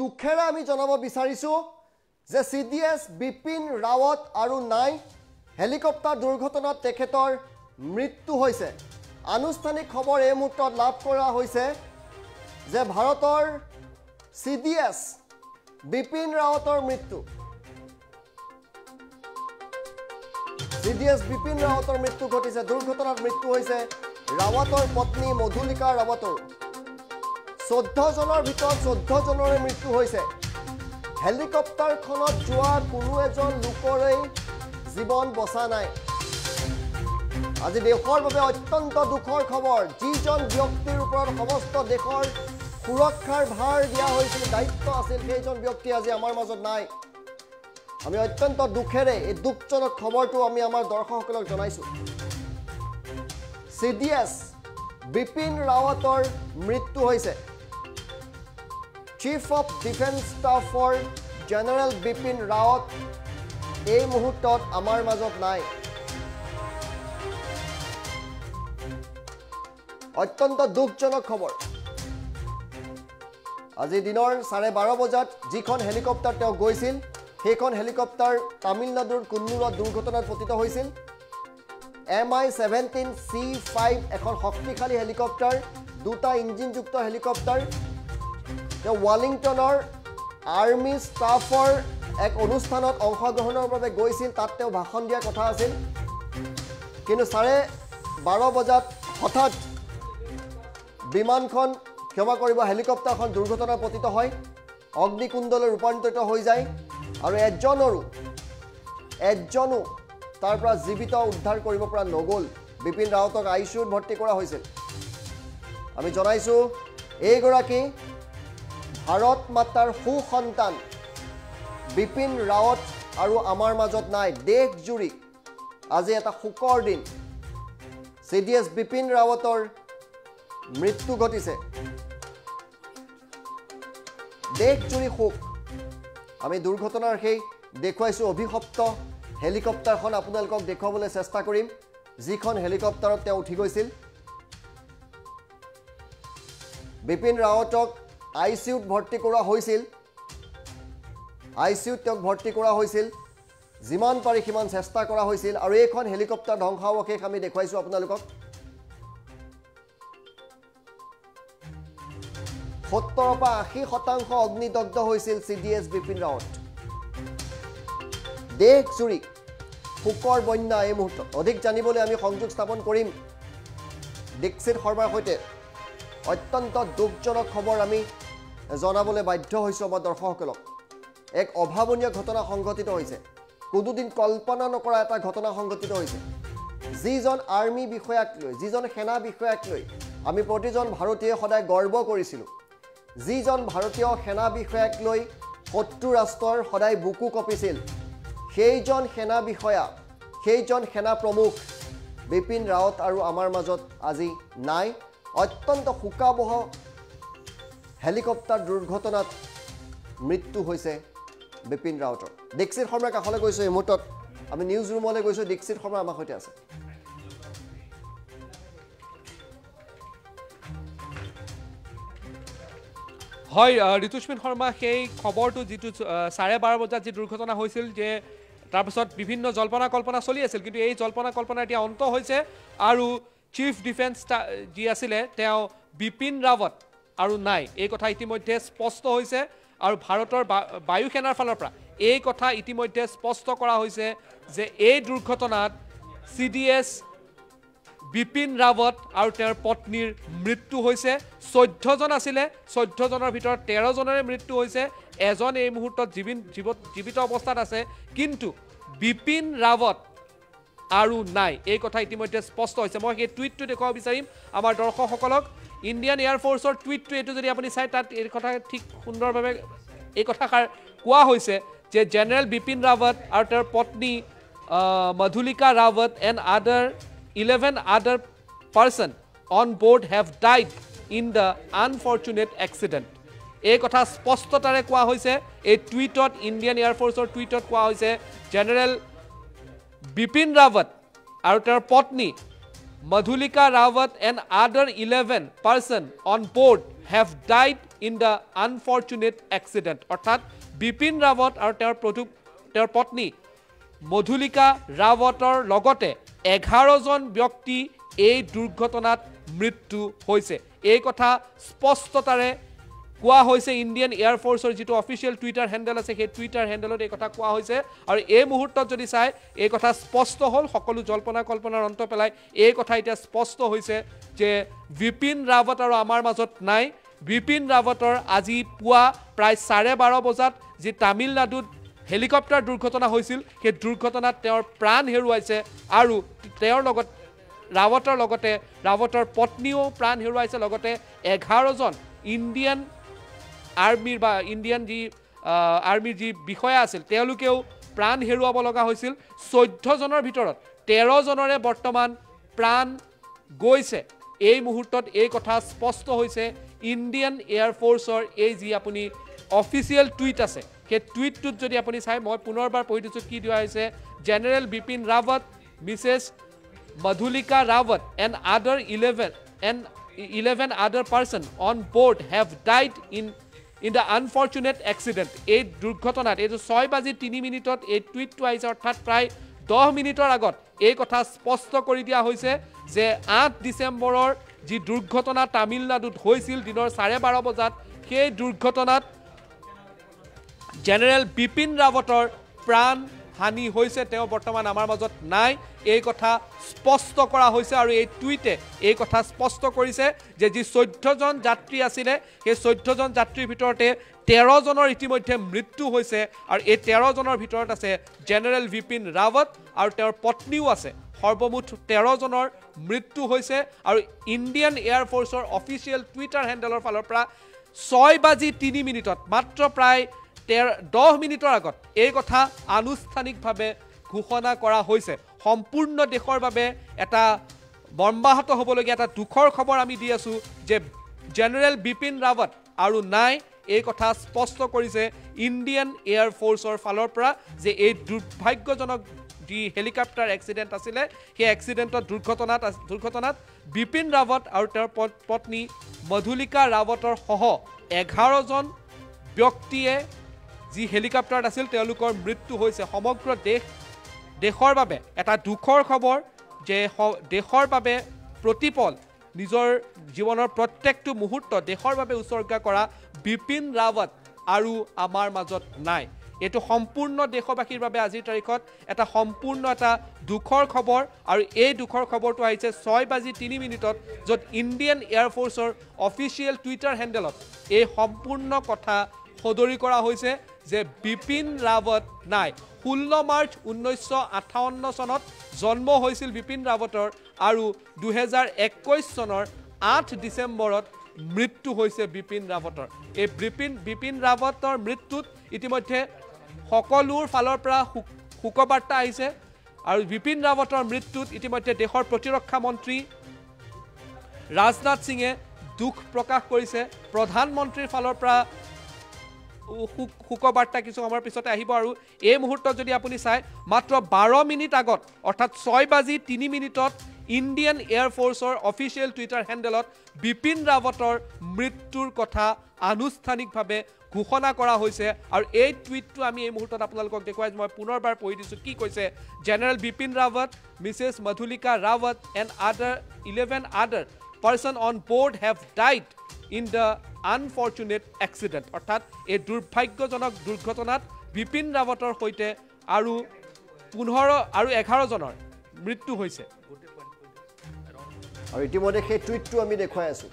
দুখেৰে আমি জনাব বিচাৰিছো যে CDS বিপিন ৰাৱত আৰু নাই হেলিকপ্টাৰ দুৰ্ঘটনাত তেখেতৰ মৃত্যু হৈছে আনুষ্ঠানিক খবৰ এই মুহূৰ্তত লাভ কৰা হৈছে যে ভাৰতৰ CDS বিপিন ৰাৱতৰ মৃত্যু CDS বিপিন ৰাৱতৰ মৃত্যু ঘটিছে দুৰ্ঘটনাত মৃত্যু হৈছে ৰাৱতৰ পত্নী মধুলিকা ৰাৱতৰ 14 জনৰ ভিতৰত 14 জনৰে মৃত্যু হৈছে হেলিকপ্টাৰখনত যোৱা কোনো এজন লোকৰে জীৱন বচা নাই আজি দেশৰ বাবে অত্যন্ত দুখৰ খবৰ যিজন ব্যক্তিৰ ওপৰত সমস্ত দেশৰ সুৰক্ষাৰ ভাৰ দিয়া হৈছিল দায়িত্ব আছিল সেইজন ব্যক্তি আজি আমাৰ মাজত নাই আমি অত্যন্ত দুখেৰে এই দুখজনক খবৰটো আমি আমাৰ দৰ্শকসকলক জনাইছো CDS বিপিন ৰাৱতৰ মৃত্যু হৈছে Chief of Defense Staff for General Bipin Rawat এই মুহূৰ্তত আমাৰ মাজত নাই অত্যন্ত দুখজনক খবৰ আজি দিনৰ 12:30 বজাত যিখন হেলিকপ্টাৰ তেওঁ গৈছিল সেইখন হেলিকপ্টাৰ তামিলনাডুৰ কুন্নুৰত দুৰ্ঘটনাত পতিত হৈছিল MI-17C5 এখন শক্তিশালী হেলিকপ্টাৰ দুটা ইঞ্জিনযুক্ত হেলিকপ্টাৰ ওয়ালিংটনৰ আৰ্মি ষ্টাফৰ এক অনুষ্ঠানত অংশগ্ৰহণৰ বাবে গৈছিল তাত তেওঁ ভাষণ দিয়াৰ কথা আছিল কিন্তু 12:30 বজাত হঠাৎ বিমানখন ক্ষমা কৰিব হেলিকপ্টাৰখন দুৰ্ঘটনাত পতিত হয় অগ্নিকুণ্ডলৈ ৰূপান্তৰিত হৈ যায় আৰু এজনো তাৰ পৰা জীৱিত উদ্ধাৰ কৰিব পৰা নগল বিপিন ৰাৱতক আইচিইউত ভৰ্তি কৰা হৈছিল আমি জনাইছো এইগৰাকী ভাৰত মাতাৰ সুসন্তান বিপিন ৰাৱত আৰু আমাৰ মাজত নাই দেশ জুৰি আজি এটা শোকৰ দিন CDS বিপিন ৰাৱতৰ মৃত্যু ঘটিছে দেশ জুৰি শোক আমি দুৰ্ঘটনাৰ সেই দেখুৱাইছো অভিশপ্ত হেলিকপ্টাৰখন আপোনালোকক দেখুৱাবলৈ চেষ্টা কৰিম যিখন হেলিকপ্টাৰত তেওঁ উঠি গৈছিল বিপিন ৰাৱতক আইচিইউত ভৰ্তি কৰা হৈছিল আইচিইউত তেওঁক ভৰ্তি কৰা হৈছিল যিমান পাৰি সিমান চেষ্টা কৰা হৈছিল আৰু এইখন হেলিকপ্টাৰ ধ্বংসাৱশেষ আমি দেখুৱাইছো আপোনালোকক 70 পৰা 80% অগ্নিদগ্ধ হৈছিল CDS বিপিন ৰাৱত দেশ জুৰি শোকৰ বন্যা এই মুহূৰ্তত অধিক জানিবলৈ আমি সংযোগ স্থাপন কৰিম দীক্ষিত শৰ্মাৰ সৈতে অত্যন্ত দুখজনক খবৰ আমি জনাবলৈ বাধ্য হৈছো আমাৰ দৰ্শকসকলক এক অভাৱনীয় ঘটনা সংঘটিত হৈছে কোনোদিন কল্পনা নকৰা এটা ঘটনা সংঘটিত হৈছে যিজন আৰ্মি বিষয়াক লৈ যিজন সেনা বিষয়াক লৈ আমি প্ৰতিজন ভাৰতীয় সদায় গৰ্ব কৰিছিলো যিজন ভাৰতীয় সেনা বিষয়াক লৈ শত্ৰু ৰাষ্ট্ৰৰ সদায় বুকু কপিছিল সেইজন সেনা বিষয়া সেইজন সেনা প্ৰমুখ বিপিন ৰাৱত আৰু আমাৰ মাজত আজি নাই অত্যন্ত শোকাবহ হেলিকপ্টাৰ দুৰ্ঘটনাত মৃত্যু হৈছে বিপিন ৰাৱতৰ দীক্ষিত শৰ্মাৰ কাষলৈ গৈছো এই মুহূৰ্তত আমি নিউজ ৰুমলৈ গৈছো দীক্ষিত শৰ্মা আমাৰ সৈতে আছে হয় ঋতুস্মিন শৰ্মা সেই খবৰটো যিটো 12:30 বজাত যি দুৰ্ঘটনা হৈছিল যে তাৰপিছত বিভিন্ন জল্পনা কল্পনা চলি আছিল কিন্তু এই জল্পনা কল্পনা এতিয়া অন্ত হৈছে আৰু চিফ ডিফেন্স যি আছিলে তেওঁ বিপিন ৰাৱত আৰু নাই এই কথা ইতিমধ্যে স্পষ্ট হৈছে আৰু ভাৰতৰ বায়ু সেনাৰ ফালৰ পৰা এই কথা ইতিমধ্যে স্পষ্ট কৰা হৈছে যে এই দুৰ্ঘটনাত CDS বিপিন ৰাৱত আৰু তেওঁৰ পত্নীৰ মৃত্যু হৈছে 14 জন আছিলে 14 জনৰ ভিতৰত 13 জনৰে মৃত্যু হৈছে এজন এই মুহূৰ্তত জীৱিত অৱস্থাত আছে কিন্তু বিপিন ৰাৱত আৰু নাই এই কথা ইতিমধ্যে স্পষ্ট হৈছে মই এই টুইটটো দেখুৱাব বিচাৰিম আমাৰ দৰ্শকসকলক ইণ্ডিয়ান এয়াৰ ফ'ৰ্চৰ টুইটটো এইটো যদি আপুনি চাই তাত এই কথা ঠিক সুন্দৰভাৱে এই কথাষাৰ কোৱা হৈছে যে জেনেৰেল বিপিন ৰাৱত আৰু তেওঁৰ পত্নী Madhulika Rawat and 11 other person on board have died in the unfortunate accident এই কথা স্পষ্টতাৰে কোৱা হৈছে এই টুইটত ইণ্ডিয়ান এয়াৰ ফ'ৰ্চৰ টুইটত কোৱা হৈছে জেনেৰেল বিপিন ৰাৱত আৰু তেওঁৰ পত্নী Madhulika Rawat and other 11 person on board have died in the unfortunate accident. অৰ্থাৎ বিপিন ৰাৱত আৰু তেওঁৰ পত্নী মধুলিকা ৰাৱতৰ লগতে 11জন ব্যক্তি এই দুৰ্ঘটনাত মৃত্যু হৈছে। এই কথা স্পষ্টতাৰে কোৱা হৈছে ইণ্ডিয়ান এয়াৰ ফ'ৰ্চৰ যিটো অফিচিয়েল টুইটাৰ হেণ্ডেল আছে সেই টুইটাৰ হেণ্ডেলত এই কথা কোৱা হৈছে আৰু এই মুহূৰ্তত যদি চাই এই কথা স্পষ্ট হ'ল সকলো জল্পনা কল্পনাৰ অন্ত পেলাই এই কথা এতিয়া স্পষ্ট হৈছে যে বিপিন ৰাৱত আৰু আমাৰ মাজত নাই। বিপিন ৰাৱতৰ আজি পুৱা প্ৰায় 12:30 বজাত যি তামিলনাডুত হেলিকপ্টাৰ দুৰ্ঘটনা হৈছিল সেই দুৰ্ঘটনাত তেওঁৰ প্ৰাণ হেৰুৱাইছে আৰু তেওঁৰ লগত ৰাৱতৰ পত্নীও প্ৰাণ হেৰুৱাইছে লগতে 11জন ইণ্ডিয়ান আৰ্মিৰ বা ইণ্ডিয়ান যি আৰ্মিৰ যি বিষয়া আছিল তেওঁলোকেও প্ৰাণ হেৰুৱাব লগা হৈছিল। 14জনৰ ভিতৰত 13জনৰে বৰ্তমান প্ৰাণ গৈছে। এই মুহূৰ্তত এই কথা স্পষ্ট হৈছে ইণ্ডিয়ান এয়াৰ ফ'ৰ্চৰ এই যি আপুনি অফিচিয়েল টুইট আছে সেই টুইটটোত যদি আপুনি চাই মই পুনৰবাৰ পঢ়ি দিছোঁ কি দিয়া হৈছে general Bipin Rawat Mrs Madhulika Rawat and 11 other persons on board have died in the unfortunate accident. এই দুৰ্ঘটনাত এই 6:03 এই টুইটটো আহিছে অৰ্থাৎ প্ৰায় 10 মিনিটৰ আগত এই কথা স্পষ্ট কৰি দিয়া হৈছে যে 8 ডিচেম্বৰৰ যি দুৰ্ঘটনা তামিলনাডুত হৈছিল দিনৰ 12:30 বজাত সেই দুৰ্ঘটনাত জেনেৰেল বিপিন ৰাৱতৰ প্ৰাণ হানি হৈছে। তেওঁ বৰ্তমান আমাৰ মাজত নাই এই কথা স্পষ্ট কৰা হৈছে আৰু এই টুইটে এই কথা স্পষ্ট কৰিছে যে যি 14জন যাত্ৰী আছিলে সেই 14জন যাত্ৰীৰ ভিতৰতে 13জনৰ ইতিমধ্যে মৃত্যু হৈছে আৰু এই 13জনৰ ভিতৰত আছে জেনেৰেল বিপিন ৰাৱত আৰু তেওঁৰ পত্নীও আছে। সৰ্বমুঠ 13জনৰ মৃত্যু হৈছে আৰু ইণ্ডিয়ান এয়াৰ ফ'ৰ্চৰ অফিচিয়েল টুইটাৰ হেণ্ডেলৰ ফালৰ পৰা 6:03 মাত্ৰ প্ৰায় 10 মিনিটৰ আগত এই কথা আনুষ্ঠানিকভাৱে ঘোষণা কৰা হৈছে। সম্পূৰ্ণ দেশৰ বাবে এটা মৰ্মাহত হ'বলগীয়া এটা দুখৰ খবৰ আমি দি আছোঁ যে জেনেৰেল বিপিন ৰাৱত আৰু নাই এই কথা স্পষ্ট কৰিছে ইণ্ডিয়ান এয়াৰ ফ'ৰ্চৰ ফালৰ পৰা যে এই দুৰ্ভাগ্যজনক যি হেলিকপ্টাৰ এক্সিডেণ্ট আছিলে সেই এক্সিডেণ্টত দুৰ্ঘটনাত বিপিন ৰাৱত আৰু তেওঁৰ পত্নী মধুলিকা ৰাৱতৰ সহ 11জন ব্যক্তিয়ে যি হেলিকপ্টাৰত আছিল তেওঁলোকৰ মৃত্যু হৈছে। সমগ্ৰ দেশৰ বাবে এটা দুখৰ খবৰ যে দেশৰ বাবে প্ৰতিপল নিজৰ জীৱনৰ প্ৰত্যেকটো মুহূৰ্ত দেশৰ বাবে উৎসৰ্গা কৰা বিপিন ৰাৱত আৰু আমাৰ মাজত নাই। এইটো সম্পূৰ্ণ দেশবাসীৰ বাবে আজিৰ তাৰিখত এটা সম্পূৰ্ণ এটা দুখৰ খবৰ আৰু এই দুখৰ খবৰটো আহিছে 6:03 য'ত ইণ্ডিয়ান এয়াৰ ফ'ৰ্চৰ অফিচিয়েল টুইটাৰ হেণ্ডেলত এই সম্পূৰ্ণ কথা সদৰি কৰা হৈছে যে বিপিন ৰাৱত নাই। 16 মাৰ্চ 1958 চনত জন্ম হৈছিল বিপিন ৰাৱতৰ আৰু 2021 চনৰ 8 ডিচেম্বৰত মৃত্যু হৈছে বিপিন ৰাৱতৰ। এই বিপিন ৰাৱতৰ মৃত্যুত ইতিমধ্যে সকলোৰ ফালৰ পৰা শোকবাৰ্তা আহিছে আৰু বিপিন ৰাৱতৰ মৃত্যুত ইতিমধ্যে দেশৰ প্ৰতিৰক্ষা মন্ত্ৰী ৰাজনাথ সিঙে দুখ প্ৰকাশ কৰিছে। প্ৰধানমন্ত্ৰীৰ ফালৰ পৰা শোকবাৰ্তা কিছু সময়ৰ পিছতে আহিব আৰু এই মুহূৰ্তত যদি আপুনি চাই মাত্ৰ 12 মিনিট আগত অৰ্থাৎ 6:03 ইণ্ডিয়ান এয়াৰ ফ'ৰ্চৰ অফিচিয়েল টুইটাৰ হেণ্ডেলত বিপিন ৰাৱতৰ মৃত্যুৰ কথা আনুষ্ঠানিকভাৱে ঘোষণা কৰা হৈছে আৰু এই টুইটটো আমি এই মুহূৰ্তত আপোনালোকক দেখুৱাই মই পুনৰবাৰ পঢ়ি দিছোঁ কি কৈছে general Bipin Rawat Mrs Madhulika Rawat and 11 other person on board have died in the unfortunate accident. অৰ্থাৎ এই দুৰ্ভাগ্যজনক দুৰ্ঘটনাত বিপিন ৰাৱতৰ সৈতে আৰু 11জনৰ মৃত্যু হৈছে। আৰু ইতিমধ্যে সেই টুইটটো আমি দেখুৱাই আছোঁ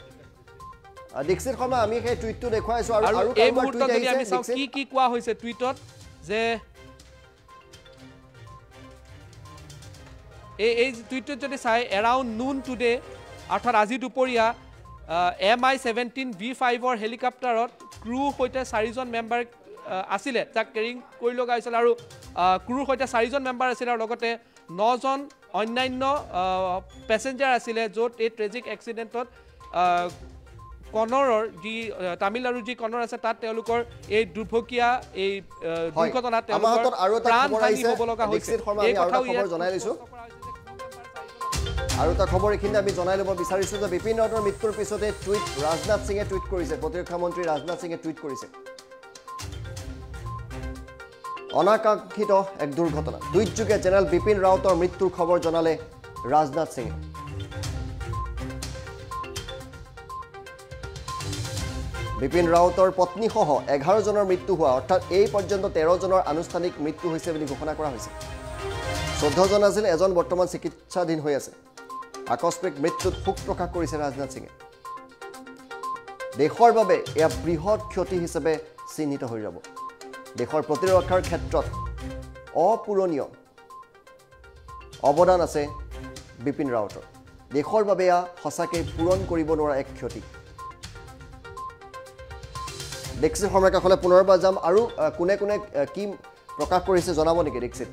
দীক্ষিত শৰ্মা আমি সেই টুইটটো দেখুৱাই আছোঁ আৰু এই মুহূৰ্তত যদি আমি চাওঁ কি কোৱা হৈছে টুইটত যে এই টুইটটোত যদি চাই এৰাউণ্ড নুন টুডে অৰ্থাৎ আজি দুপৰীয়া MI-17V5 হেলিকপ্টাৰত ক্ৰুৰ সৈতে 4জন মেম্বাৰ আছিলে যাক কেৰিং কৰি লগা হৈছিল আৰু ক্ৰুৰ সৈতে 4জন মেম্বাৰ আছিলে আৰু লগতে 9জন অন্যান্য পেছেঞ্জাৰ আছিলে য'ত এই ট্ৰেজিক এক্সিডেণ্টত কনৰৰ যি তামিলনাডুৰ যি কনৰ আছে তাত তেওঁলোকৰ এই দুৰ্ভগীয়া এই দুৰ্ঘটনাত তেওঁলোকৰ প্ৰাণ হানি হ'ব লগা হৈছে। এই কথাও জনাই দিছোঁ আৰু এটা খবৰ এইখিনি আমি জনাই ল'ব বিচাৰিছোঁ যে বিপিন ৰাৱতৰ মৃত্যুৰ পিছতে টুইট ৰাজনাথ সিঙে টুইট কৰিছে প্ৰতিৰক্ষা মন্ত্ৰী ৰাজনাথ সিঙে টুইট কৰিছে অনাকাংক্ষিত এক দুৰ্ঘটনা টুইটযোগে জেনেৰেল বিপিন ৰাৱতৰ মৃত্যুৰ খবৰ জনালে ৰাজনাথ সিঙে বিপিন ৰাৱতৰ পত্নীসহ 11 জনৰ মৃত্যু হোৱা অৰ্থাৎ এই পৰ্যন্ত 13 জনৰ আনুষ্ঠানিক মৃত্যু হৈছে বুলি ঘোষণা কৰা হৈছে 14 জন আছিল এজন বৰ্তমান চিকিৎসাধীন হৈ আছে আকস্মিক মৃত্যুত শোক প্ৰকাশ কৰিছে ৰাজনাথ সিঙে দেশৰ বাবে এয়া বৃহৎ ক্ষতি হিচাপে চিহ্নিত হৈ ৰব দেশৰ প্ৰতিৰক্ষাৰ ক্ষেত্ৰত অপূৰণীয় অৱদান আছে বিপিন ৰাৱতৰ দেশৰ বাবে এয়া সঁচাকৈ পূৰণ কৰিব নোৱাৰা এক ক্ষতি দীক্ষিত শৰ্মাৰ কাষলৈ পুনৰবাৰ যাম আৰু কোনে কোনে কি প্ৰকাশ কৰিছে জনাব নেকি দীক্ষিত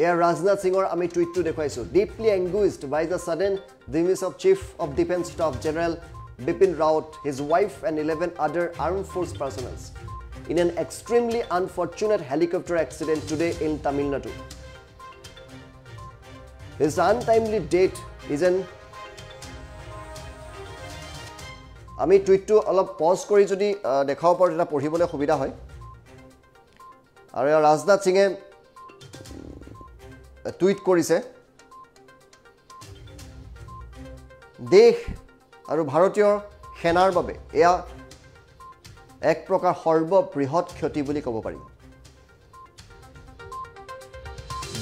এয়া ৰাজনাথ সিঙৰ আমি টুইটটো দেখুৱাইছোঁ deeply anguished by the sudden demise of chief of defence staff general Bipin Rawat, his wife and 11 other armed force personnel in an extremely unfortunate helicopter accident today in Tamil Nadu. His untimely death is an আমি টুইটটো অলপ pause কৰি যদি দেখাব পাৰোঁ এটা পঢ়িবলৈ সুবিধা হয় আৰু ৰাজনাথ সিঙে টুইট কৰিছে দেশ আৰু ভাৰতীয় সেনাৰ বাবে এয়া এক প্ৰকাৰ সৰ্ববৃহৎ ক্ষতি বুলি ক'ব পাৰি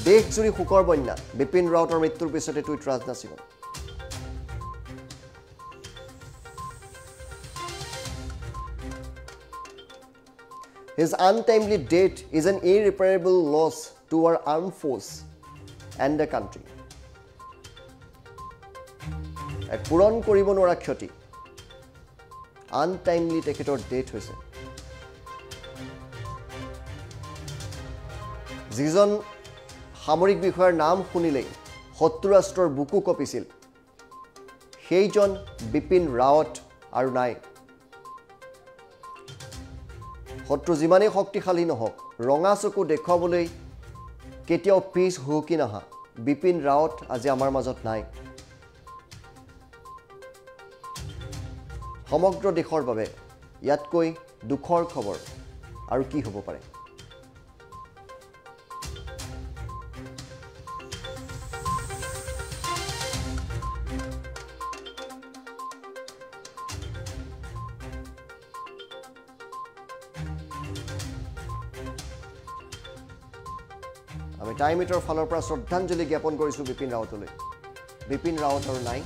দেশজুৰি শোকৰ বন্যা বিপিন ৰাৱতৰ মৃত্যুৰ পিছতে টুইট ৰাজনাথ সিঙৰ His untimely death is an irreparable loss to our armed force and the country. এক পূৰণ কৰিব নোৱাৰা ক্ষতি আনটাইমলি তেখেতৰ ডেথ হৈছে যিজন সামৰিক বিষয়াৰ নাম শুনিলেই শত্ৰু ৰাষ্ট্ৰৰ বুকু কঁপিছিল সেইজন বিপিন ৰাৱত আৰু নাই শত্ৰু যিমানেই শক্তিশালী নহওক ৰঙা চকু দেখুৱাবলৈ কেতিয়াও পিছ হুকি নহা বিপিন ৰাৱত আজি আমাৰ মাজত নাই সমগ্ৰ দেশৰ বাবে ইয়াতকৈ দুখৰ খবৰ আৰু কি হ'ব পাৰে আমি টাইম ইটৰ ফালৰ পৰা শ্ৰদ্ধাঞ্জলি জ্ঞাপন কৰিছোঁ বিপিন ৰাৱতলৈ বিপিন ৰাৱত আৰু নাই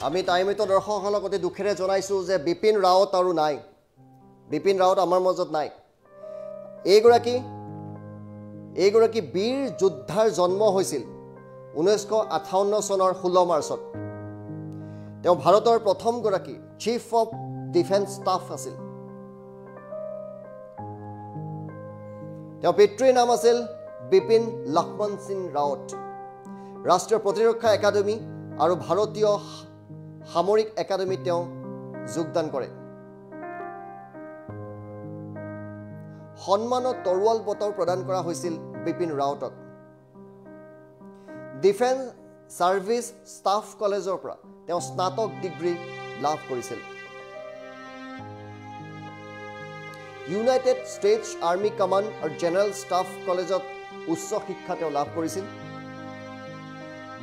আমি টাইমটো দৰ্শকসকলক অতি দুখেৰে জনাইছোঁ যে বিপিন ৰাৱত আৰু নাই বিপিন ৰাৱত আমাৰ মাজত নাই এইগৰাকী বীৰ যোদ্ধাৰ জন্ম হৈছিল 1958 চনৰ 16 মাৰ্চত তেওঁ ভাৰতৰ প্ৰথমগৰাকী চিফ অফ ডিফেন্স ষ্টাফ আছিল তেওঁৰ পিতৃৰ নাম আছিল বিপিন লক্ষ্মণ সিং ৰাৱত ৰাষ্ট্ৰীয় প্ৰতিৰক্ষা একাডেমী আৰু ভাৰতীয় সামৰিক একাডেমীত তেওঁ যোগদান কৰে সন্মানত তৰোৱাল বঁটাও প্ৰদান কৰা হৈছিল বিপিন ৰাৱতক ডিফেন্স সাৰ্ভিস ষ্টাফ কলেজৰ পৰা তেওঁ স্নাতক ডিগ্ৰী লাভ কৰিছিল ইউনাইটেড ষ্টেটছ আৰ্মি কমাণ্ড আৰু জেনেৰেল ষ্টাফ কলেজত উচ্চ শিক্ষা তেওঁ লাভ কৰিছিল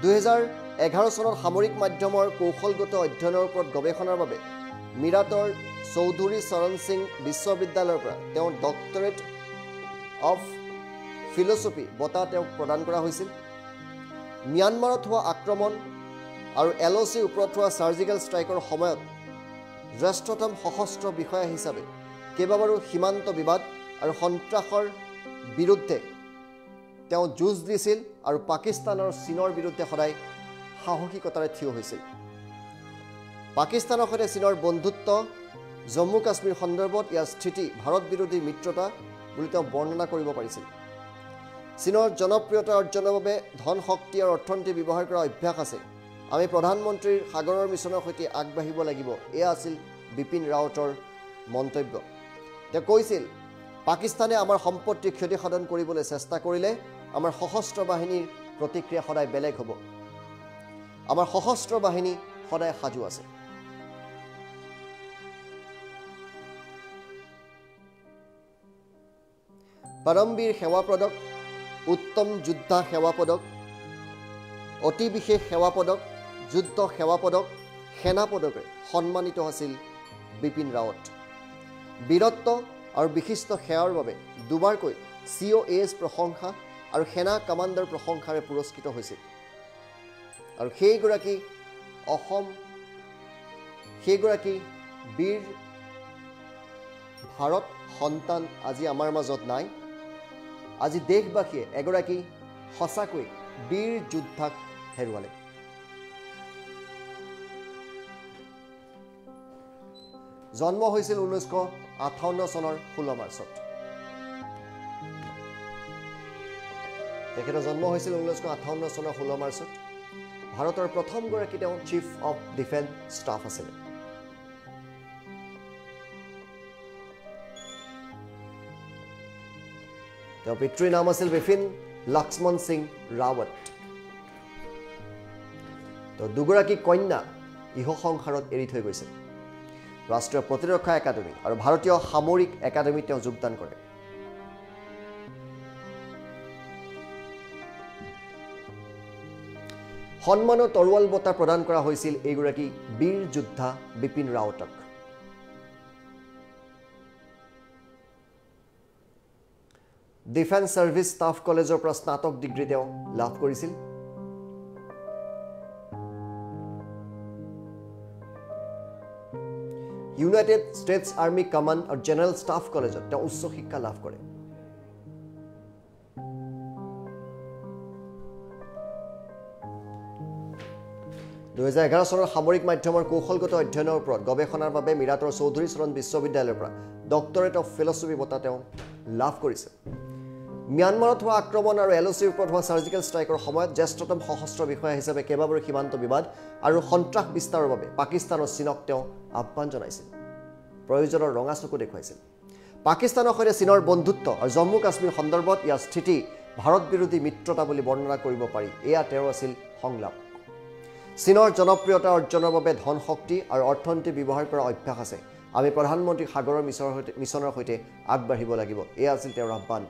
2011 চনত সামৰিক মাধ্যমৰ কৌশলগত অধ্যয়নৰ ওপৰত গৱেষণাৰ বাবে মিৰাটৰ চৌধুৰী চৰণ সিং বিশ্ববিদ্যালয়ৰ পৰা তেওঁ ডক্টৰেট অফ ফিলছফি বঁটা তেওঁক প্ৰদান কৰা হৈছিল ম্যানমাৰত হোৱা আক্ৰমণ আৰু এলঅচিৰ ওপৰত হোৱা সাৰ্জিকেল ষ্ট্ৰাইকৰ সময়ত জ্যেষ্ঠতম সশস্ত্ৰ বিষয়া হিচাপে কেইবাবাৰো সীমান্ত বিবাদ আৰু সন্ত্ৰাসৰ বিৰুদ্ধে তেওঁ যুঁজ দিছিল আৰু পাকিস্তান আৰু চীনৰ বিৰুদ্ধে সদায় সাহসিকতাৰে থিয় হৈছিল পাকিস্তানৰ সৈতে চীনৰ বন্ধুত্ব জম্মু কাশ্মীৰ সন্দৰ্ভত ইয়াৰ স্থিতি ভাৰত বিৰোধী মিত্ৰতা বুলি তেওঁ বৰ্ণনা কৰিব পাৰিছিল চীনৰ জনপ্ৰিয়তা অৰ্জনৰ বাবে ধন শক্তি আৰু অৰ্থনীতি ব্যৱহাৰ কৰা অভ্যাস আছে আমি প্ৰধানমন্ত্ৰীৰ সাগৰৰ মিছনৰ সৈতে আগবাঢ়িব লাগিব এয়া আছিল বিপিন ৰাৱতৰ মন্তব্য তেওঁ কৈছিল পাকিস্তানে আমাৰ সম্পত্তি ক্ষতিসাধন কৰিবলৈ চেষ্টা কৰিলে আমাৰ সশস্ত্ৰ বাহিনীৰ প্ৰতিক্ৰিয়া সদায় বেলেগ হ'ব আমাৰ সশস্ত্ৰ বাহিনী সদায় সাজু আছে পৰমবীৰ সেৱা পদক উত্তম যোদ্ধা সেৱা পদক অতি বিশেষ সেৱা পদক যুদ্ধ সেৱা পদক সেনা পদকে সন্মানিত আছিল বিপিন ৰাৱত বীৰত্ব আৰু বিশিষ্ট সেৱাৰ বাবে দুবাৰকৈ COAS প্ৰশংসা আৰু সেনা কমাণ্ডাৰ প্ৰশংসাৰে পুৰস্কৃত হৈছিল আৰু সেইগৰাকী বীৰ ভাৰত সন্তান আজি আমাৰ মাজত নাই আজি দেশবাসীয়ে এগৰাকী সঁচাকৈ বীৰ যোদ্ধাক হেৰুৱালে জন্ম হৈছিল 1958 চনৰ 16 মাৰ্চত তেখেতৰ জন্ম হৈছিল 1958 চনৰ 16 মাৰ্চত ভাৰতৰ প্ৰথমগৰাকী তেওঁ চিফ অফ ডিফেন্স ষ্টাফ আছিল তেওঁৰ পিতৃৰ নাম আছিল বিপিন লক্ষ্মণ সিং ৰাৱত তেওঁ দুগৰাকী কন্যা ইহ সংসাৰত এৰি থৈ গৈছে ৰাষ্ট্ৰীয় প্ৰতিৰক্ষা একাডেমী আৰু ভাৰতীয় সামৰিক একাডেমীত তেওঁ যোগদান কৰে সন্মানৰ তৰোৱাল বঁটা প্ৰদান কৰা হৈছিল এইগৰাকী বীৰ যোদ্ধা বিপিন ৰাৱতক ডিফেন্স সাৰ্ভিস ষ্টাফ কলেজৰ পৰা স্নাতক ডিগ্ৰী তেওঁ লাভ কৰিছিল ইউনাইটেড ষ্টেটছ আৰ্মি কমাণ্ড আৰু জেনেৰেল ষ্টাফ কলেজত তেওঁ উচ্চ শিক্ষা লাভ কৰে 2011 চনৰ সামৰিক মাধ্যমৰ কৌশলগত অধ্যয়নৰ ওপৰত গৱেষণাৰ বাবে মিৰাটৰ চৌধুৰী চৰণ বিশ্ববিদ্যালয়ৰ পৰা ডক্টৰেট অফ ফিলছফি বঁটা তেওঁ লাভ কৰিছে ম্যানমাৰত হোৱা আক্ৰমণ আৰু এলঅচিৰ ওপৰত হোৱা সাৰ্জিকেল ষ্ট্ৰাইকৰ সময়ত জ্যেষ্ঠতম সশস্ত্ৰ বিষয়া হিচাপে কেইবাবাৰো সীমান্ত বিবাদ আৰু সন্ত্ৰাস বিস্তাৰৰ বাবে পাকিস্তান আৰু চীনক তেওঁ আহ্বান জনাইছিল প্ৰয়োজনৰ ৰঙা চকু দেখুৱাইছিল পাকিস্তানৰ সৈতে চীনৰ বন্ধুত্ব আৰু জম্মু কাশ্মীৰ সন্দৰ্ভত ইয়াৰ স্থিতি ভাৰত বিৰোধী মিত্ৰতা বুলি বৰ্ণনা কৰিব পাৰি এয়া তেওঁৰ আছিল সংলাপ চীনৰ জনপ্ৰিয়তা অৰ্জনৰ বাবে ধন শক্তি আৰু অৰ্থনীতি ব্যৱহাৰ কৰা অভ্যাস আছে আমি প্ৰধানমন্ত্ৰী সাগৰৰ মিছনৰ সৈতে আগবাঢ়িব লাগিব এয়া আছিল তেওঁৰ আহ্বান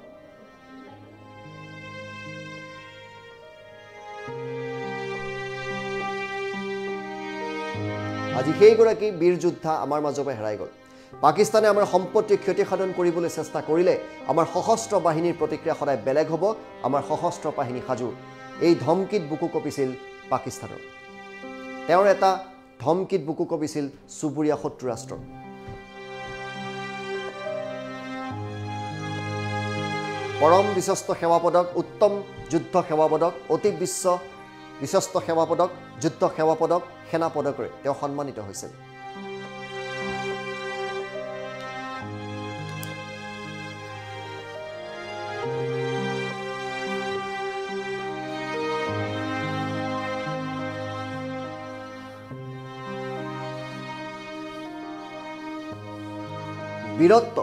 আজি সেইগৰাকী বীৰ যোদ্ধা আমাৰ মাজৰ পৰা হেৰাই গ'ল পাকিস্তানে আমাৰ সম্পত্তি ক্ষতিসাধন কৰিবলৈ চেষ্টা কৰিলে আমাৰ সশস্ত্ৰ বাহিনীৰ প্ৰতিক্ৰিয়া সদায় বেলেগ হ'ব আমাৰ সশস্ত্ৰ বাহিনী সাজু এই ধমকিত বুকু কঁপিছিল পাকিস্তানৰ তেওঁৰ এটা ধমকিত বুকু কবিছিল চুবুৰীয়া শত্ৰু ৰাষ্ট্ৰৰ পৰম বিশ্বস্ত সেৱা পদক উত্তম যুদ্ধ সেৱা পদক অতি বিশ্বস্ত সেৱা পদক যুদ্ধ সেৱা পদক সেনা পদকেৰে তেওঁ সন্মানিত হৈছিল বীৰত্ব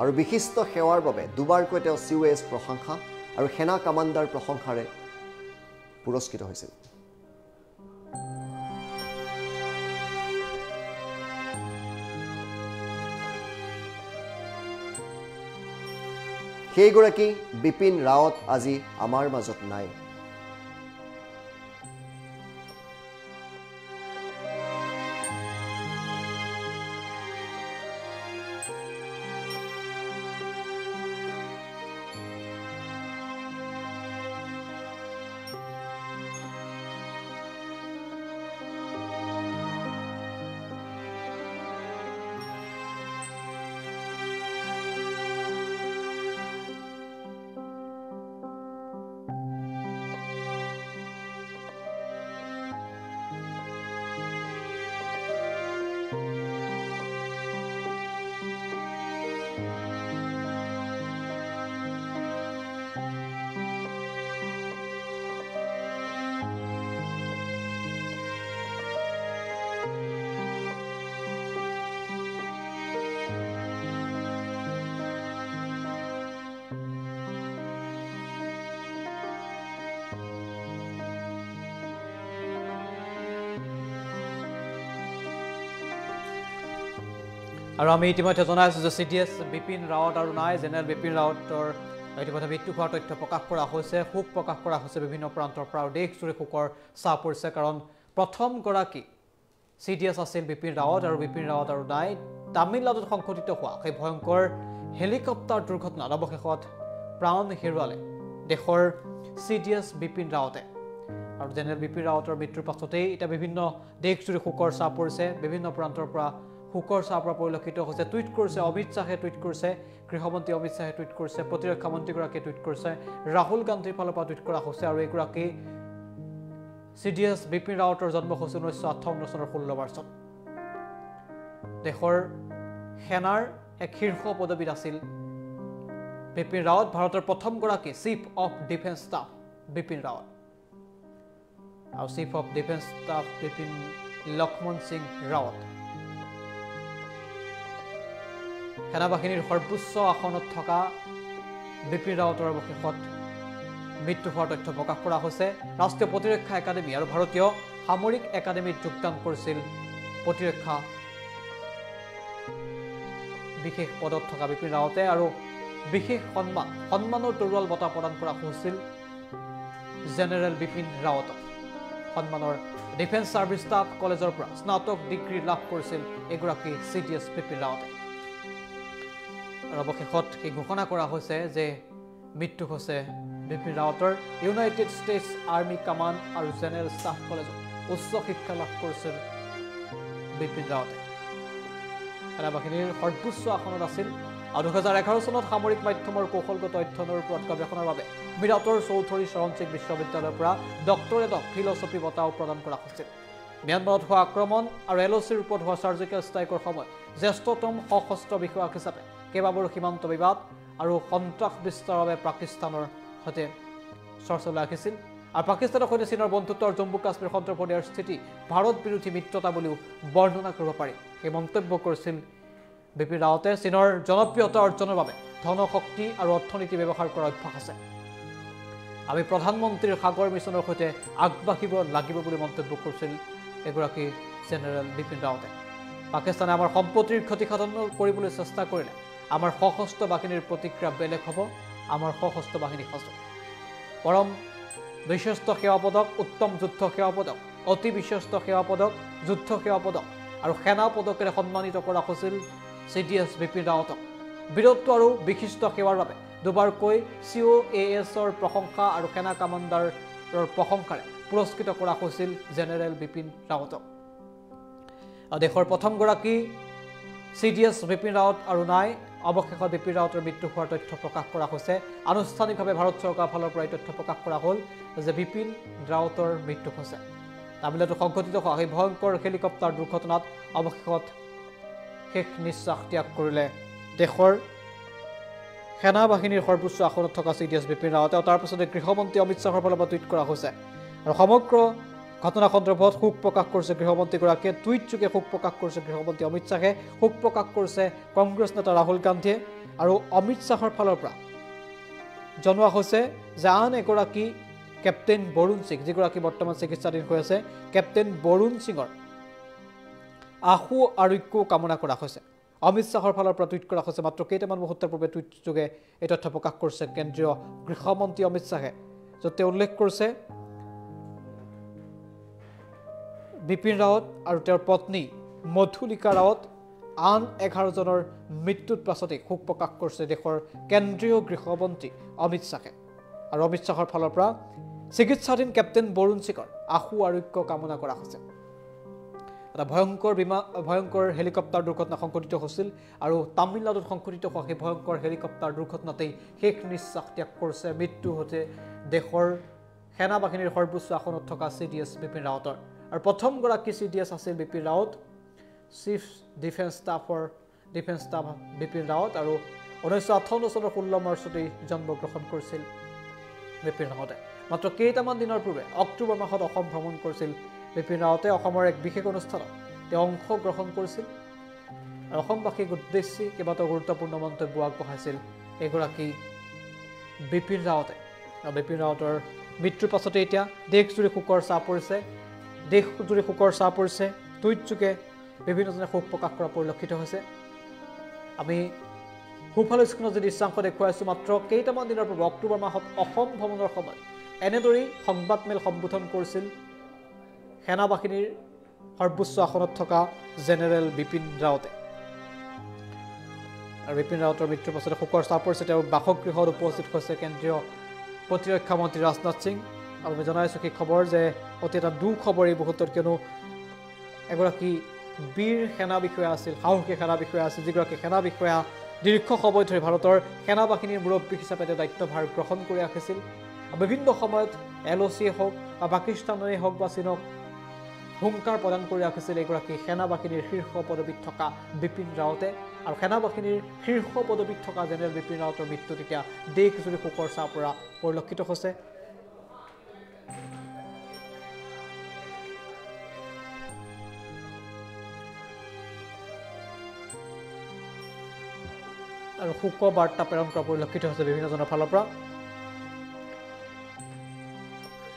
আৰু বিশিষ্ট সেৱাৰ বাবে দুবাৰকৈ তেওঁ COAS প্ৰশংসা আৰু সেনা কমাণ্ডাৰ প্ৰশংসাৰে পুৰস্কৃত হৈছিল সেইগৰাকী বিপিন ৰাৱত আজি আমাৰ মাজত নাই আৰু আমি ইতিমধ্যে জনাইছোঁ যে CDS বিপিন ৰাৱত আৰু নাই জেনেৰেল বিপিন ৰাৱতৰ ইতিমধ্যে মৃত্যু হোৱাৰ তথ্য প্ৰকাশ কৰা হৈছে শোক প্ৰকাশ কৰা হৈছে বিভিন্ন প্ৰান্তৰ পৰা আৰু দেশজুৰি শোকৰ ছাঁ পৰিছে কাৰণ প্ৰথমগৰাকী CDS আছিল বিপিন ৰাৱত আৰু বিপিন ৰাৱত আৰু নাই তামিলনাডুত সংঘটিত হোৱা সেই ভয়ংকৰ হেলিকপ্টাৰ দুৰ্ঘটনাত অৱশেষত প্ৰাণ হেৰুৱালে দেশৰ CDS বিপিন ৰাৱতে আৰু জেনেৰেল বিপিন ৰাৱতৰ মৃত্যুৰ পাছতেই এতিয়া বিভিন্ন দেশজুৰি শোকৰ ছাঁ পৰিছে বিভিন্ন প্ৰান্তৰ পৰা শোকৰ ছাঁ পৰিলক্ষিত হৈছে টুইট কৰিছে অমিত শ্বাহে টুইট কৰিছে গৃহমন্ত্ৰী অমিত শ্বাহে টুইট কৰিছে প্ৰতিৰক্ষা মন্ত্ৰীগৰাকীয়ে টুইট কৰিছে ৰাহুল গান্ধীৰ ফালৰ পৰা টুইট কৰা হৈছে আৰু এইগৰাকী CDS বিপিন ৰাৱতৰ জন্ম হৈছে 1958 চনৰ 16 মাৰ্চত দেশৰ সেনাৰ এক শীৰ্ষ পদবীত আছিল বিপিন ৰাৱত ভাৰতৰ প্ৰথমগৰাকী chief of defence staff Bipin Rawat আৰু chief of defence staff Bipin Lakshman Singh Rawat সেনাবাহিনীৰ সৰ্বোচ্চ আসনত থকা বিপিন ৰাৱতৰ অৱশেষত মৃত্যু হোৱাৰ তথ্য প্ৰকাশ কৰা হৈছে ৰাষ্ট্ৰীয় প্ৰতিৰক্ষা একাডেমী আৰু ভাৰতীয় সামৰিক একাডেমীত যোগদান কৰিছিল প্ৰতিৰক্ষা বিশেষ পদত থকা বিপিন ৰাৱতে আৰু বিশেষ সন্মানৰ তৰোৱাল বঁটা প্ৰদান কৰা হৈছিল জেনেৰেল বিপিন ৰাৱতক সন্মানৰ ডিফেন্স সাৰ্ভিস ষ্টাফ কলেজৰ পৰা স্নাতক ডিগ্ৰী লাভ কৰিছিল এগৰাকী CDS বিপিন ৰাৱতে আৰু অৱশেষত এই ঘোষণা কৰা হৈছে যে মৃত্যু হৈছে বিপিন ৰাৱতৰ ইউনাইটেড ষ্টেটছ আৰ্মি কামাণ্ড আৰু জেনেৰেল ষ্টাফ কলেজত উচ্চ শিক্ষা লাভ কৰিছিল বিপিন ৰাৱতে সেনাবাহিনীৰ সৰ্বোচ্চ আসনত আছিল আৰু 2011 চনত সামৰিক মাধ্যমৰ কৌশলগত অধ্যয়নৰ ওপৰত গৱেষণাৰ বাবে মিৰাটৰ চৌধুৰী চৰণ সিং বিশ্ববিদ্যালয়ৰ পৰা ডক্টৰেট অফ ফিলচফি বঁটাও প্ৰদান কৰা হৈছিল ম্যানমাৰত হোৱা আক্ৰমণ আৰু LOCৰ ওপৰত হোৱা চাৰ্জিকেল ষ্ট্ৰাইকৰ সময়ত জ্যেষ্ঠতম সশস্ত্ৰ বিষয়াক হিচাপে কেইবাবাৰো সীমান্ত বিবাদ আৰু সন্ত্ৰাস বিস্তাৰৰ বাবে পাকিস্তানৰ সৈতে চৰ্চা ৰাখিছিল আৰু পাকিস্তানৰ সৈতে চীনৰ বন্ধুত্বৰ জম্মু কাশ্মীৰ সন্দৰ্ভত স্থিতি ভাৰত বিৰোধী মিত্ৰতা বুলিও বৰ্ণনা কৰিব পাৰি এই মন্তব্য কৰিছিল বিপিন ৰাৱতে চীনৰ জনপ্ৰিয়তা অৰ্জনৰ বাবে ধনশক্তি আৰু অৰ্থনীতি ব্যৱহাৰ কৰাৰ অভ্যাস আছে আমি প্ৰধানমন্ত্ৰীৰ সাগৰ মিছনৰ সৈতে আগবাঢ়িব লাগিব বুলি মন্তব্য কৰিছিল এগৰাকী জেনেৰেল বিপিন ৰাৱতে পাকিস্তানে আমাৰ সম্পত্তিৰ ক্ষতিসাধন কৰিবলৈ চেষ্টা কৰিলে আমাৰ সশস্ত্ৰ বাহিনীৰ প্ৰতিক্ৰিয়া বেলেগ হ'ব আমাৰ সশস্ত্ৰ বাহিনী সজগ পৰম বিশ্বস্ত সেৱা পদক উত্তম যুদ্ধ সেৱা পদক অতি বিশ্বস্ত সেৱা পদক যুদ্ধ সেৱা পদক আৰু সেনা পদকেৰে সন্মানিত কৰা হৈছিল CDS বিপিন ৰাৱতক বীৰত্ব আৰু বিশিষ্ট সেৱাৰ বাবে দুবাৰকৈ COASৰ প্ৰশংসা আৰু সেনা কমাণ্ডাৰৰ প্ৰশংসাৰে পুৰস্কৃত কৰা হৈছিল জেনেৰেল বিপিন ৰাৱতক দেশৰ প্ৰথমগৰাকী CDS বিপিন ৰাৱত আৰু নাই অৱশেষত বিপিন ৰাৱতৰ মৃত্যু হোৱাৰ তথ্য প্ৰকাশ কৰা হৈছে আনুষ্ঠানিকভাৱে ভাৰত চৰকাৰৰ ফালৰ পৰা এই তথ্য প্ৰকাশ কৰা হ'ল যে বিপিন ৰাৱতৰ মৃত্যু হৈছে তামিলনাডুত সংঘটিত হোৱা এই ভয়ংকৰ হেলিকপ্টাৰ দুৰ্ঘটনাত অৱশেষত শেষ নিশ্বাস ত্যাগ কৰিলে দেশৰ সেনা বাহিনীৰ সৰ্বোচ্চ আসনত থকা CDS বিপিন ৰাৱতে তাৰ পিছতে গৃহমন্ত্ৰী অমিত শ্বাহৰ ফালৰ পৰা টুইট কৰা হৈছে আৰু সমগ্ৰ ঘটনা সন্দৰ্ভত শোক প্ৰকাশ কৰিছে গৃহমন্ত্ৰীগৰাকীয়ে টুইটযোগে শোক প্ৰকাশ কৰিছে গৃহমন্ত্ৰী অমিত শ্বাহে শোক প্ৰকাশ কৰিছে কংগ্ৰেছ নেতা ৰাহুল গান্ধীয়ে আৰু অমিত শ্বাহৰ ফালৰ পৰা জনোৱা হৈছে যে আন এগৰাকী কেপ্টেইন বৰুণ সিং যিগৰাকী বৰ্তমান চিকিৎসাধীন হৈ আছে কেপ্টেইন বৰুণ সিঙৰ আশু আৰোগ্য কামনা কৰা হৈছে অমিত শ্বাহৰ ফালৰ পৰা টুইট কৰা হৈছে মাত্ৰ কেইটামান মুহূৰ্তৰ পূৰ্বে টুইটযোগে এই তথ্য প্ৰকাশ কৰিছে কেন্দ্ৰীয় গৃহমন্ত্ৰী অমিত শ্বাহে য'ত তেওঁ উল্লেখ কৰিছে বিপিন ৰাৱত আৰু তেওঁৰ পত্নী মধুলিকা ৰাৱত আন 11 জনৰ মৃত্যুৰ পাছতে শোক প্ৰকাশ কৰিছে দেশৰ কেন্দ্ৰীয় গৃহমন্ত্ৰী অমিত শ্বাহে আৰু অমিত শ্বাহৰ ফালৰ পৰা চিকিৎসাধীন কেপ্টেইন বৰুণ সিঙৰ আশু আৰোগ্য কামনা কৰা হৈছে এটা ভয়ংকৰ হেলিকপ্টাৰ দুৰ্ঘটনা সংঘটিত হৈছিল আৰু তামিলনাডুত সংঘটিত হোৱা সেই ভয়ংকৰ হেলিকপ্টাৰ দুৰ্ঘটনাতেই শেষ নিশ্বাস ত্যাগ কৰিছে মৃত্যু হৈছে দেশৰ সেনা বাহিনীৰ সৰ্বোচ্চ আসনত থকা CDS বিপিন ৰাৱতৰ আৰু প্ৰথমগৰাকী CDS আছিল Bipin Rawat chief defence staff Bipin Rawat আৰু 1958 চনৰ 16 মাৰ্চতেই জন্মগ্ৰহণ কৰিছিল বিপিন ৰাৱতে মাত্ৰ কেইটামান দিনৰ পূৰ্বে অক্টোবৰ মাহত অসম ভ্ৰমণ কৰিছিল বিপিন ৰাৱতে অসমৰ এক বিশেষ অনুষ্ঠানত তেওঁ অংশগ্ৰহণ কৰিছিল আৰু অসমবাসীক উদ্দেশ্যি কেইবাটাও গুৰুত্বপূৰ্ণ মন্তব্য আগবঢ়াইছিল এগৰাকী বিপিন ৰাৱতে আৰু বিপিন ৰাৱতৰ মৃত্যুৰ পাছতে এতিয়া দেশজুৰি শোকৰ ছাঁ পৰিছে টুইটযোগে বিভিন্নজনে শোক প্ৰকাশ কৰা পৰিলক্ষিত হৈছে আমি সোঁফালৰ স্ক্ৰীণত যি দৃশ্যাংশ দেখুৱাইছোঁ মাত্ৰ কেইটামান দিনৰ পূৰ্বে অক্টোবৰ মাহত অসম ভ্ৰমণৰ সময়ত এনেদৰেই সংবাদমেল সম্বোধন কৰিছিল সেনা বাহিনীৰ সৰ্বোচ্চ আসনত থকা জেনেৰেল বিপিন ৰাৱতে আৰু বিপিন ৰাৱতৰ মৃত্যুৰ পাছতে শোকৰ ছাঁ পৰিছে তেওঁৰ বাসগৃহত উপস্থিত হৈছে কেন্দ্ৰীয় প্ৰতিৰক্ষা মন্ত্ৰী ৰাজনাথ সিং আৰু আমি জনাইছোঁ সেই খবৰ যে অতি এটা দুখবৰ এই মুহূৰ্তত কিয়নো এগৰাকী বীৰ সেনা বিষয়া আছিল সাহসী সেনা বিষয়া আছিল যিগৰাকী সেনা বিষয়া দীৰ্ঘ সময় ধৰি ভাৰতৰ সেনা বাহিনীৰ মুৰব্বী হিচাপে তেওঁ দায়িত্বভাৰ গ্ৰহণ কৰি ৰাখিছিল বিভিন্ন সময়ত LOCয়ে হওক বা পাকিস্তানেই হওক বা চীনক হুংকাৰ প্ৰদান কৰি ৰাখিছিল এগৰাকী সেনা বাহিনীৰ শীৰ্ষ পদবীত থকা বিপিন ৰাৱতে আৰু সেনা বাহিনীৰ শীৰ্ষ পদবীত থকা জেনেৰেল বিপিন ৰাৱতৰ মৃত্যুত এতিয়া দেশজুৰি শোকৰ ছাঁ পৰা পৰিলক্ষিত হৈছে আৰু শোক বাৰ্তা প্ৰেৰণ কৰা পৰিলক্ষিত হৈছে বিভিন্নজনৰ ফালৰ পৰা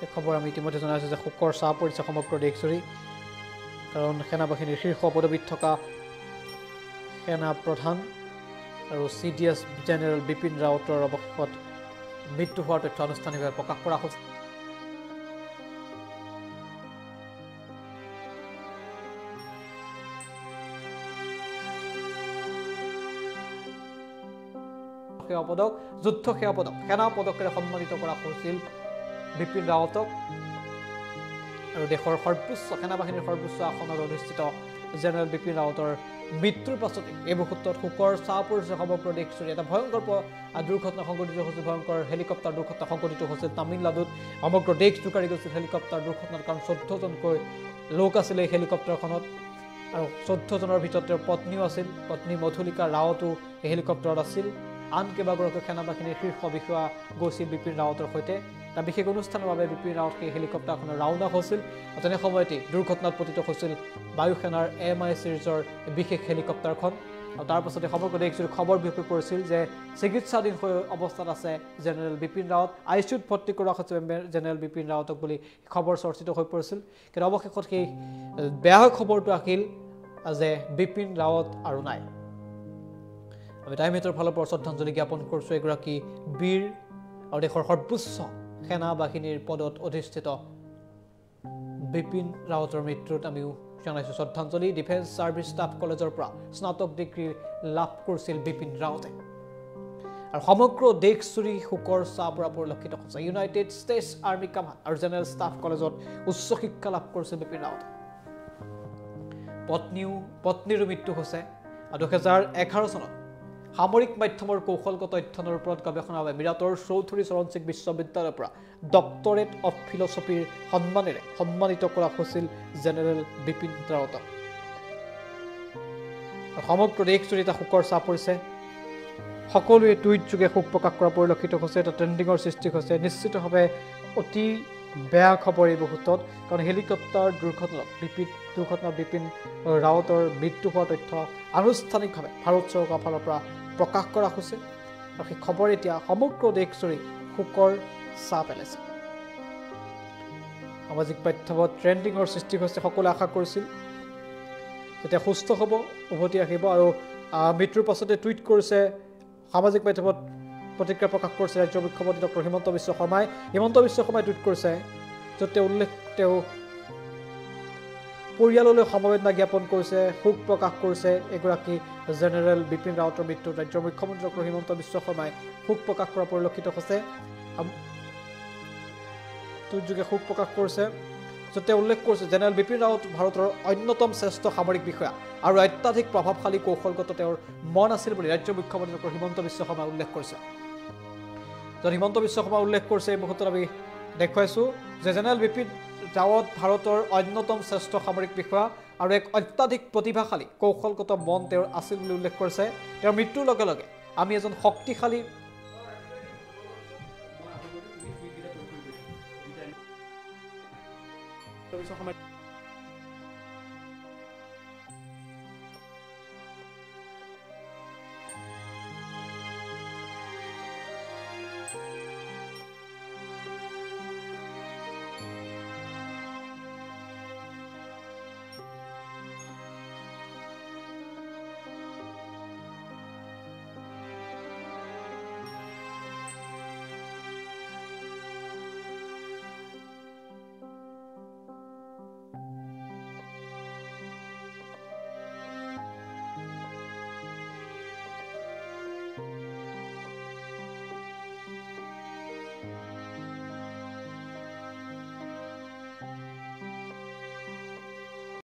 এই খবৰ আমি ইতিমধ্যে জনাইছোঁ যে শোকৰ ছাঁ পৰিছে সমগ্ৰ দেশজুৰি কাৰণ সেনা বাহিনীৰ শীৰ্ষ পদবীত থকা সেনা প্ৰধান আৰু CDS জেনেৰেল বিপিন ৰাৱতৰ অৱশেষত মৃত্যু হোৱাৰ তথ্য আনুষ্ঠানিকভাৱে প্ৰকাশ কৰা হৈছে সেৱা পদক যুদ্ধ সেৱা পদক সেনা পদকেৰে সন্মানিত কৰা হৈছিল বিপিন ৰাৱতক আৰু দেশৰ সৰ্বোচ্চ সেনা বাহিনীৰ সৰ্বোচ্চ আসনত অধিষ্ঠিত জেনেৰেল বিপিন ৰাৱতৰ মৃত্যুৰ পাছতে এই মুহূৰ্তত শোকৰ ছাঁ পৰিছে সমগ্ৰ দেশজুৰি এটা ভয়ংকৰ দুৰ্ঘটনা সংঘটিত হৈছিল ভয়ংকৰ হেলিকপ্টাৰ দুৰ্ঘটনা সংঘটিত হৈছিল তামিলনাডুত সমগ্ৰ দেশ জোকাৰি গৈছিল হেলিকপ্টাৰ দুৰ্ঘটনাত কাৰণ 14জনকৈ লোক আছিল এই হেলিকপ্টাৰখনত আৰু 14জনৰ ভিতৰত তেওঁৰ পত্নীও আছিল পত্নী মধুলিকা ৰাৱতো এই হেলিকপ্টাৰত আছিল আন কেইবাগৰাকী সেনা বাহিনীৰ শীৰ্ষ বিষয়া গৈছিল বিপিন ৰাৱতৰ সৈতে এটা বিশেষ অনুষ্ঠানৰ বাবে বিপিন ৰাৱত সেই হেলিকপ্টাৰখনৰ ৰাওনা হৈছিল আৰু তেনে সময়তে দুৰ্ঘটনাত পতিত হৈছিল বায়ু সেনাৰ MI চিৰিজৰ বিশেষ হেলিকপ্টাৰখন আৰু তাৰ পাছতে সমগ্ৰ দেশজুৰি খবৰ বিয়পি পৰিছিল যে চিকিৎসাধীন হৈ অৱস্থাত আছে জেনেৰেল বিপিন ৰাৱত ICUত ভৰ্তি কৰা হৈছে জেনেৰেল বিপিন ৰাৱতক বুলি খবৰ চৰ্চিত হৈ পৰিছিল কিন্তু অৱশেষত সেই বেয়া খবৰটো আহিল যে বিপিন ৰাৱত আৰু নাই আমি টাইমেটৰ ফালৰ পৰা শ্ৰদ্ধাঞ্জলি জ্ঞাপন কৰিছোঁ এগৰাকী বীৰ আৰু দেশৰ সৰ্বোচ্চ সেনা বাহিনীৰ পদত অধিষ্ঠিত বিপিন ৰাৱতৰ মৃত্যুত আমিও জনাইছোঁ শ্ৰদ্ধাঞ্জলি ডিফেন্স ছাৰ্ভিচ ষ্টাফ কলেজৰ পৰা স্নাতক ডিগ্ৰী লাভ কৰিছিল বিপিন ৰাৱতে আৰু সমগ্ৰ দেশজুৰি শোকৰ ছাঁ পৰা পৰিলক্ষিত হৈছে ইউনাইটেড ষ্টেটছ আৰ্মি কামাণ্ড আৰু জেনেৰেল ষ্টাফ কলেজত উচ্চ শিক্ষা লাভ কৰিছিল বিপিন ৰাৱতে পত্নীৰো মৃত্যু হৈছে। 2011 চনত সামৰিক মাধ্যমৰ কৌশলগত অধ্যয়নৰ ওপৰত গৱেষণাৰ বাবে মিৰাটৰ চৌধুৰী চৰণ সিং বিশ্ববিদ্যালয়ৰ পৰা ডক্টৰেট অফ ফিলচফিৰ সন্মানেৰে সন্মানিত কৰা হৈছিল জেনেৰেল বিপিন ৰাৱতক। সমগ্ৰ দেশজুৰি এটা শোকৰ চাপ পৰিছে। সকলোৱে টুইট যোগে শোক প্ৰকাশ কৰা পৰিলক্ষিত হৈছে। এটা ট্ৰেণ্ডিঙৰ সৃষ্টি হৈছে। নিশ্চিতভাৱে অতি বেয়া খবৰ এই মুহূৰ্তত, কাৰণ হেলিকপ্টাৰ দুৰ্ঘটনাত বিপিন ৰাৱতৰ মৃত্যু হোৱাৰ তথ্য আনুষ্ঠানিকভাৱে ভাৰত চৰকাৰৰ ফালৰ পৰা প্ৰকাশ কৰা হৈছে আৰু সেই খবৰ এতিয়া সমগ্ৰ দেশজুৰি শোকৰ ছাঁ পেলাইছে। সামাজিক মাধ্যমত ট্ৰেণ্ডিঙৰ সৃষ্টি হৈছে। সকলোৱে আশা কৰিছিল যেতিয়া সুস্থ হ'ব উভতি আহিব, আৰু মৃত্যুৰ পাছতে টুইট কৰিছে, সামাজিক মাধ্যমত প্ৰতিক্ৰিয়া প্ৰকাশ কৰিছে ৰাজ্যৰ মুখ্যমন্ত্ৰী ডক্টৰ হিমন্ত বিশ্ব শৰ্মাই। হিমন্ত বিশ্ব শৰ্মাই টুইট কৰিছে, য'ত তেওঁ পৰিয়াললৈ সমবেদনা জ্ঞাপন কৰিছে, শোক প্ৰকাশ কৰিছে এগৰাকী জেনেৰেল বিপিন ৰাৱতৰ মৃত্যুত। ৰাজ্যৰ মুখ্যমন্ত্ৰী ডক্টৰ হিমন্ত বিশ্ব শৰ্মাই শোক প্ৰকাশ কৰা পৰিলক্ষিত হৈছে। টুইট যোগে শোক প্ৰকাশ কৰিছে, য'ত তেওঁ উল্লেখ কৰিছে জেনেৰেল বিপিন ৰাৱত ভাৰতৰ অন্যতম শ্ৰেষ্ঠ সামৰিক বিষয়া আৰু অত্যাধিক প্ৰভাৱশালী কৌশলগত তেওঁৰ মন আছিল বুলি ৰাজ্যৰ মুখ্যমন্ত্ৰী ডক্টৰ হিমন্ত বিশ্ব শৰ্মাই উল্লেখ কৰিছে। য'ত হিমন্ত বিশ্ব শৰ্মাই উল্লেখ কৰিছে এই মুহূৰ্তত আমি দেখুৱাইছোঁ যে জেনেৰেল বিপিন ৰাৱত ভাৰতৰ অন্যতম শ্ৰেষ্ঠ সামৰিক বিষয়া আৰু এক অত্যাধিক প্ৰতিভাশালী কৌশলগত মন তেওঁৰ আছিল বুলি উল্লেখ কৰিছে। তেওঁৰ মৃত্যুৰ লগে লগে আমি এজন শক্তিশালী